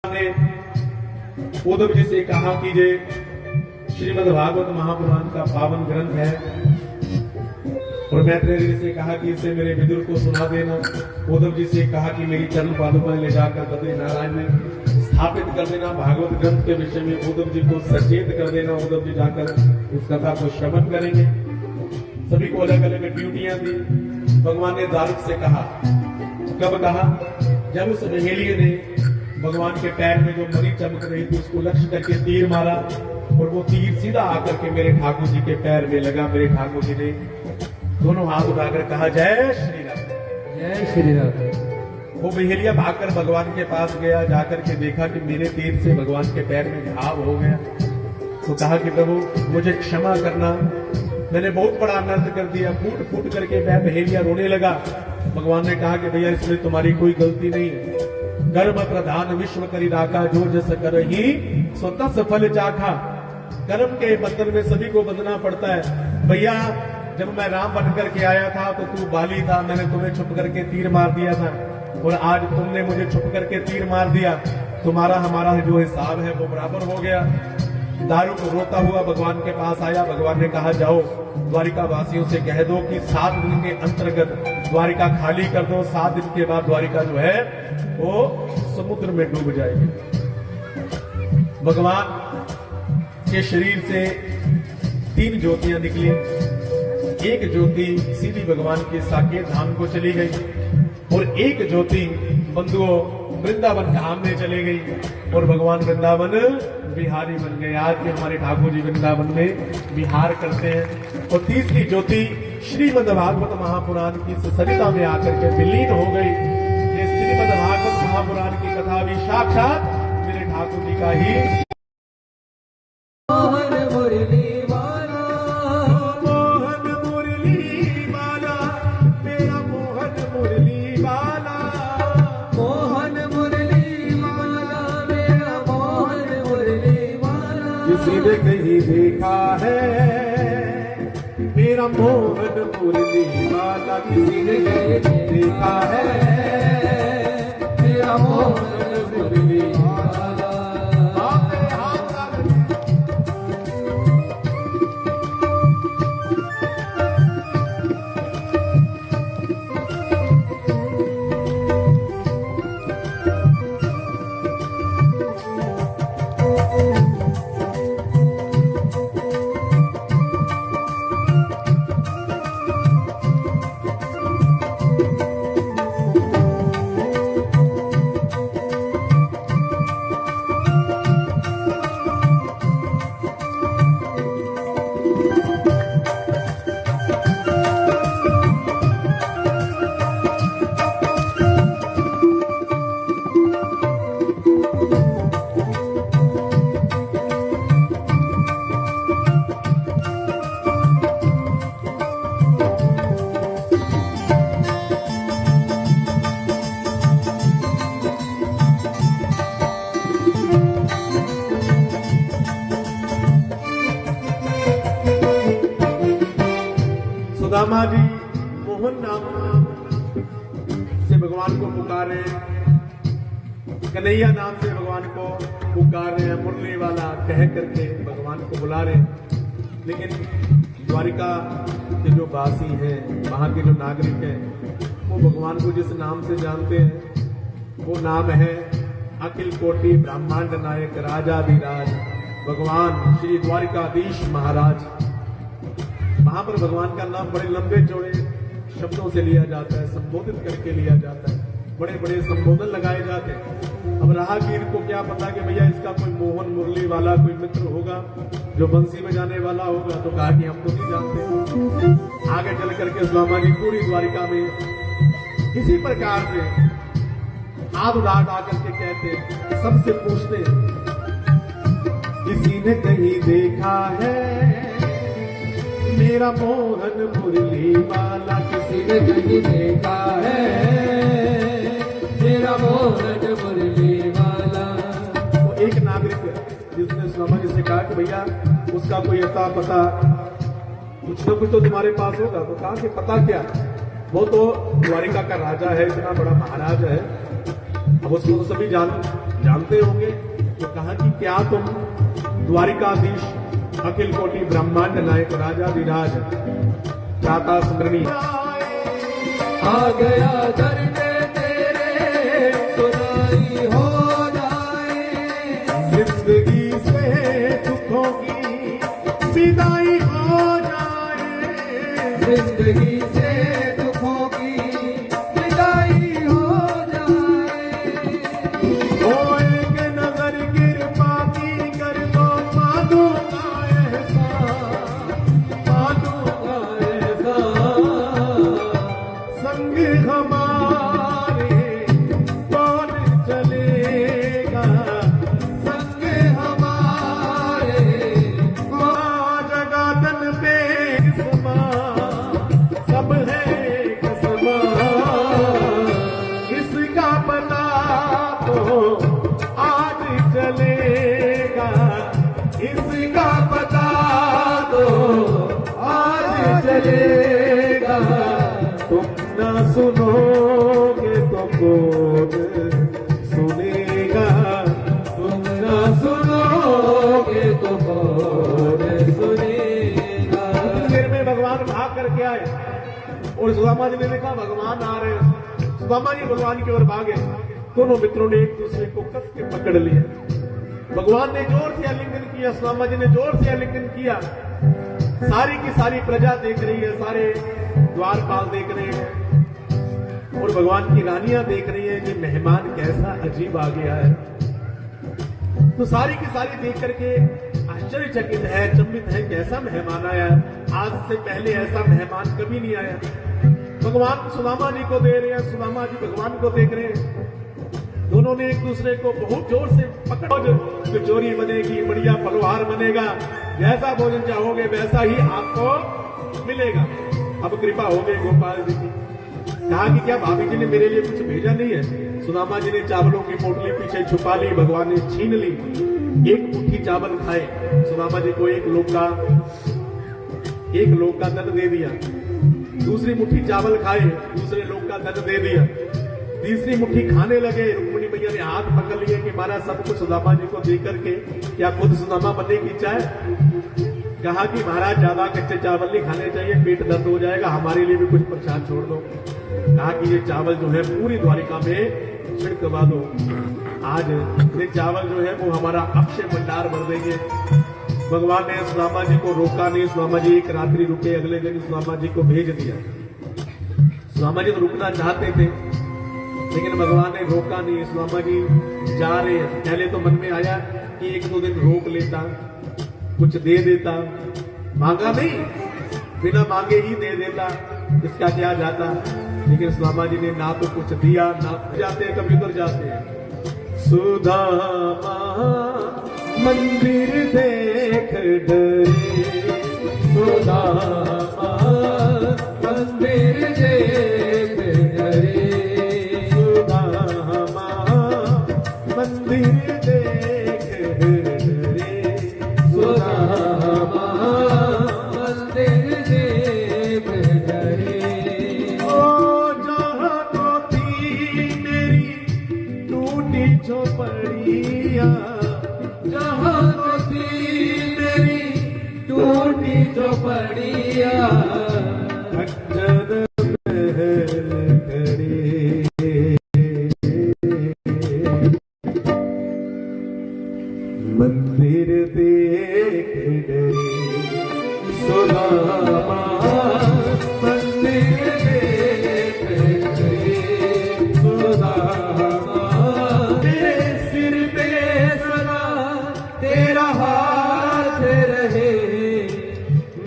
ने उद्धव जी से कहा कि ये श्रीमद् भागवत महापुराण का पावन ग्रंथ है और मैत्रेय जी से कहा कि इसे मेरे विदुर को सुना देना। उद्धव जी से कहा कि मेरी चरण पादुकाएं ले जाकर बद्री नारायण में स्थापित कर देना। भागवत ग्रंथ के विषय में उद्धव जी को सचेत कर देना। उद्धव जी जाकर इस कथा को श्रवण करेंगे। सभी को अलग अलग ड्यूटियां दी। भगवान ने दारुक से कहा, कब कहा? जब उस बहेलिये ने भगवान के पैर में जो मणि चमक रही थी उसको लक्ष्य करके तीर मारा और वो तीर सीधा आकर के मेरे ठाकुर जी के पैर में लगा। मेरे ठाकुर जी ने दोनों हाथ उठाकर कहा, जय श्री राम, जय श्री राम। वो बहेलिया भागकर भगवान के पास गया। जाकर के देखा कि मेरे तीर से भगवान के पैर में घाव हो गया। तो कहा कि प्रभु मुझे क्षमा करना, मैंने बहुत बड़ा अनर्थ कर दिया। फूट फूट करके मैं बहेलिया रोने लगा। भगवान ने कहा कि भैया इसमें तुम्हारी कोई गलती नहीं है। कर्म प्रधान विश्व करी राखा, जो जस कर ही स्वतः सफल चाखा। कर्म के बंधन में सभी को बंधना पड़ता है। भैया जब मैं राम बन करके आया था तो तू बाली था, मैंने तुम्हें छुप करके तीर मार दिया था और आज तुमने मुझे छुप करके तीर मार दिया। तुम्हारा हमारा जो हिसाब है वो बराबर हो गया। दारुक रोता हुआ भगवान के पास आया। भगवान ने कहा, जाओ द्वारिका वासियों से कह दो कि 7 दिन के अंतर्गत द्वारिका खाली कर दो। 7 दिन के बाद द्वारिका जो है वो समुद्र में डूब जाएगी। भगवान के शरीर से 3 ज्योतियां निकली। एक ज्योति सीधी भगवान के साकेत धाम को चली गई और एक ज्योति बंधुओं वृंदावन धाम में चली गई और भगवान वृंदावन बिहारी बन गए। आज भी हमारे ठाकुर जी वृंदावन में बिहार करते हैं। और तीसरी ज्योति श्रीमद् भागवत महापुराण की सरिता में आकर के विलीन हो गई। ये श्रीमद् भागवत महापुराण की कथा भी साक्षात मेरे ठाकुर जी का ही किसी ने कहीं देखा है मेरा मोहन मुरली वाला। किसी ने कहीं देखा है मेरा मोहन मुरली वाला। सुदामा जी मोहन नाम से भगवान को पुकारे, कन्हैया नाम से भगवान को पुकार रहे हैं, मुरली वाला कह करके भगवान को बुला रहे हैं। लेकिन द्वारिका के जो वासी हैं, वहां के जो नागरिक हैं, वो भगवान को जिस नाम से जानते हैं वो नाम है अखिल कोटि ब्रह्मांड नायक राजाधिराज भगवान श्री द्वारिकाधीश महाराज। वहां पर भगवान का नाम बड़े लंबे चौड़े शब्दों से लिया जाता है, संबोधित करके लिया जाता है, बड़े बड़े संबोधन लगाए जाते हैं। अब राहगीर को क्या पता कि भैया इसका कोई मोहन मुरली वाला कोई मित्र होगा जो बंसी बजाने वाला होगा। तो कहा कि हम तो नहीं जानते। आगे चल करके सुदामा जी पूरी द्वारिका में किसी प्रकार से हाथ उठा आकर के कहते, सबसे पूछते, किसी ने कहीं देखा है मेरा मोहन मुरली वाला? किसी ने कहीं देखा है मेरा मोहन मुरली वाला? तो एक नागरिक जिसने सुदामा जी से कहा कि भैया उसका कोई अता पता कुछ न कुछ तो तुम्हारे पास होगा। तो कहा कि पता क्या, वो तो द्वारिका का राजा है, इतना बड़ा महाराज है, अब उसको तो सभी जानते होंगे। तो कहा कि क्या तुम द्वारिकाधीश अखिल कोटि ब्रह्मांड नायक राजा विराज त्राता स्मरणी आ गया धरने तेरे सुनाई हो जाए, जिंदगी से दुखों की विदाई हो जाए, जिंदगी से दुखों की विदाई हो जाए। ओ एक नजर कृपा की कर दो मानूंगा एहसान, मानूंगा एहसान। संग हमारे कौन चलेगा, संग हमारे जगातन पे समान सब है एक समान। इसका पता तो आज चलेगा, इसका पता तो आज चलेगा। तुम न सुनोगे तो कौन सुनेगा, तुम न सुनोगे तो कौन सुनेगा। देर में भगवान भाग करके आए और सुदामा जी ने देखा भगवान आ रहे हैं। सुदामा जी भगवान की ओर भागे, दोनों मित्रों ने एक दूसरे को कस के पकड़ लिया। भगवान ने जोर से आलिंगन किया, सुदामा जी ने जोर से आलिंगन किया। सारी की सारी प्रजा देख रही है, सारे द्वारपाल देख रहे हैं और भगवान की रानियां देख रही है कि मेहमान कैसा अजीब आ गया है। तो सारी की सारी देख करके आश्चर्यचकित है, चंबित है, कैसा मेहमान आया। आज से पहले ऐसा मेहमान कभी नहीं आया। भगवान सुदामा जी को दे रहे हैं, सुदामा जी भगवान को देख रहे हैं। दोनों ने एक दूसरे को बहुत जोर से पकड़ो। कचौरी बनेगी, बढ़िया फलोहार बनेगा, जैसा भोजन चाहोगे वैसा ही आपको मिलेगा। अब कृपा हो गई गोपाल जी की। कहा कि क्या भाभी जी ने मेरे लिए कुछ भेजा नहीं है। सुदामा जी ने चावलों की पोटली पीछे छुपा ली, भगवान ने छीन ली। एक मुट्ठी चावल खाए, सुदामा जी को एक लोक का दंड दे दिया। दूसरी मुट्ठी चावल खाए, दूसरे लोक का दंड दे दिया। तीसरी मुट्ठी खाने लगे, रुक्मिणी मैया ने हाथ पकड़ लिए कि मारा सब कुछ सुदामा जी को दे करके क्या खुद सुदामा बनने की इच्छा है। कहा कि महाराज ज्यादा कच्चे चावल नहीं खाने चाहिए, पेट दर्द हो जाएगा, हमारे लिए भी कुछ प्रसाद छोड़ दो। कहा कि ये चावल जो है पूरी द्वारिका में छिड़कवा दो। आज ये चावल जो है वो हमारा अक्षय भंडार भर देंगे। भगवान ने सुदामा जी को रोका नहीं। सुदामा जी एक रात्रि रुके, अगले दिन सुदामा जी को भेज दिया। सुदामा जी तो रुकना चाहते थे लेकिन भगवान ने रोका नहीं। सुदामा जी जा रहे हैं। पहले तो मन में आया कि एक दो दिन रोक लेता, कुछ दे देता, मांगा नहीं, बिना मांगे ही दे देता, इसका क्या जाता। लेकिन सुदामा जी ने ना तो कुछ दिया, ना जाते हैं कभी उधर जाते हैं। सुदामा मंदिर देख डरे, सुदामा मंदिर देख डरे, सुदामा मंदिर देख डरे, सुदामा मंदिर देख डरे। ओ जहाँ तो थी मेरी टूटी झोपड़िया, जहाँ तो थी मेरी टूटी झोपड़िया, खच्चर महल खड़े। मंदिर देख डरे, सुदामा मंदिर देख डरे, सुदामा तेरे सिर पे सदा तेरा हाथ रहे,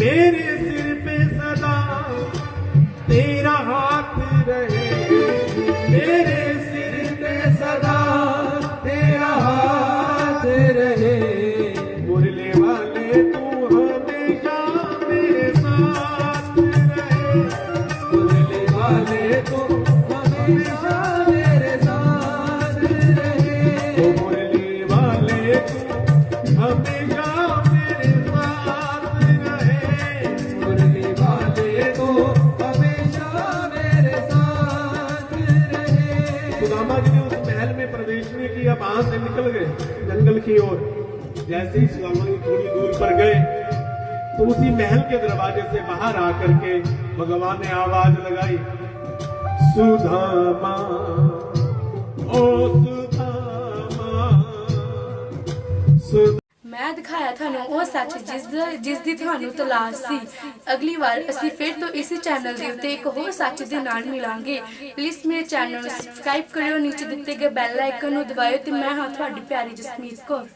मेरे सिर पे सदा तेरा हाथ रहे, मेरे सिर पे सदा तेरा हाथ रहे। मुरली वाले तू हमेशा मेरे साथ रहे, मुरली जंगल की ओर। जैसे ही सुदामा थोड़ी दूर पर गए तो उसी महल के दरवाजे से बाहर आकर के भगवान ने आवाज लगाई, सुदामा, ओ सुदामा, मैं दिखाया थानू ਉਹ सच जिस दी थानू तलाश सी। अगली बार ਅਸੀਂ ਫਿਰ ਤੋਂ ਇਸੇ ਚੈਨਲ ਦੇ ਉੱਤੇ ਇੱਕ ਹੋਰ ਸੱਚ ਦੇ ਨਾਲ ਮਿਲਾਂਗੇ। ਪਲੀਜ਼ ਮੇਰੇ ਚੈਨਲ ਨੂੰ ਸਬਸਕ੍ਰਾਈਬ ਕਰਿਓ, ਨੀਚੇ ਦਿੱਤੇ ਗਏ ਬੈਲ ਆਈਕਨ ਨੂੰ ਦਬਾਇਓ ਤੇ ਮੈਂ ਹਾਂ ਤੁਹਾਡੀ ਪਿਆਰੀ ਜਸਮੀਤ ਕੌਰ।